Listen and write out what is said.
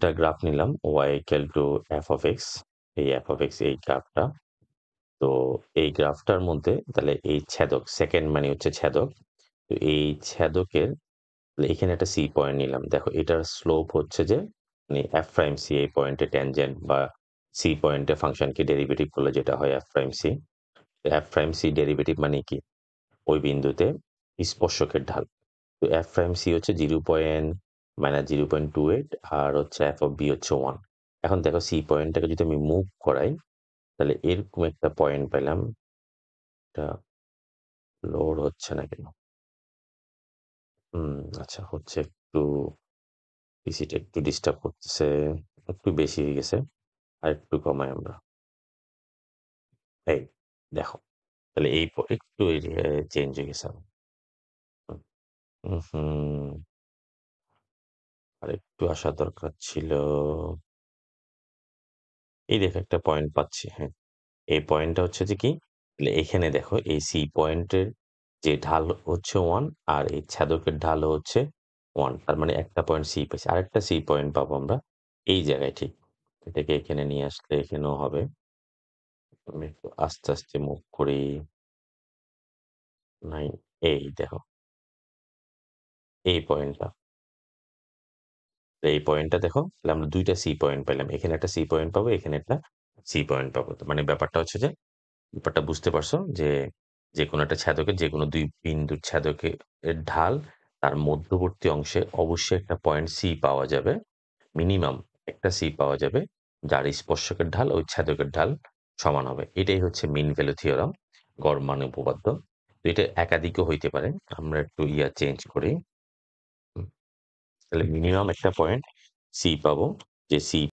একটা গ্রাফ নিলাম y equal to f of x, এই f of x এই গ্রাফটা। তো এই গ্রাফটার মধ্যে তাহলে এই ছেদক, সেকেন্ড মানে হচ্ছে ছেদক। তো এই ছেদকের এখানে একটা সি পয়েন্ট নিলাম। দেখো এটার স্লোপ হচ্ছে যে মানে f প্রাইম c এই পয়েন্টে ট্যানজেন্ট বা সি পয়েন্টে ফাংশনকে ডেরিভেটিভ করলে যেটা হয় f prime c। f prime c derivative মানে কি? ওই বিন্দুতে স্পর্শকের ঢাল। তো f প্রাইম c হচ্ছে 0.-0.28 আর হচ্ছে f of b হচ্ছে 1। এখন দেখো সি পয়েন্টটাকে যদি আমি মুভ করাই তাহলে এরকম একটা পয়েন্ট পেলাম। এটা লোড হচ্ছে না কেন? আচ্ছা হচ্ছে একটু, পিসিটা একটু ডিস্টার্ব করতেছে, একটু বেশি হয়ে গেছে। আরেকটু কমাই আমরা। এই দেখো তাহলে এই একটু চেঞ্জ হয়ে গেছে। হুম, আরেকটু আসা দরকার ছিল। এই দেখো একটা পয়েন্ট পাচ্ছি, হ্যাঁ। এই পয়েন্টটা হচ্ছে যে কি? তাহলে এখানে দেখো এই সি পয়েন্টের যে ঢাল হচ্ছে 1 আর এই ছেদকের ঢালও হচ্ছে 1। তার মানে একটা পয়েন্ট সি পেয়েছি। আরেকটা সি পয়েন্ট পাবো আমরা এই জায়গায় ঠিক। এটাকে এখানে নিয়ে আসলে এখানেও হবে। আমি একটু আস্তে, আস্তে মুভ করি। নাই, এই দেখো এই পয়েন্টটা। এই পয়েন্টটা দেখো তাহলে আমরা ২ টা সি পয়েন্ট পেলাম। এখানে একটা সি পয়েন্ট পাবো, এখানে একটা সি পয়েন্ট পাবো। তো মানে ব্যাপারটা হচ্ছে যে ব্যাপারটা বুঝতে পারছো যে, যেকোনো একটা ছেদকের যেকোনো ২ বিন্দুর ছেদকের ঢাল তার মধ্যবর্তী অংশে অবশ্যই একটা পয়েন্ট সি পাওয়া যাবে। মিনিমাম একটা সি পাওয়া যাবে যার স্পর্শকের ঢাল ওই ছেদকের ঢাল সমান হবে। এটাই হচ্ছে মিন ভ্যালু থিওরাম, গড় মান উপপাদ্য। তো এটা একাধিকও হইতে পারে। আমরা একটু চেঞ্জ করি। তাহলে মিনিমাম একটা পয়েন্ট সি পাবো, যে সি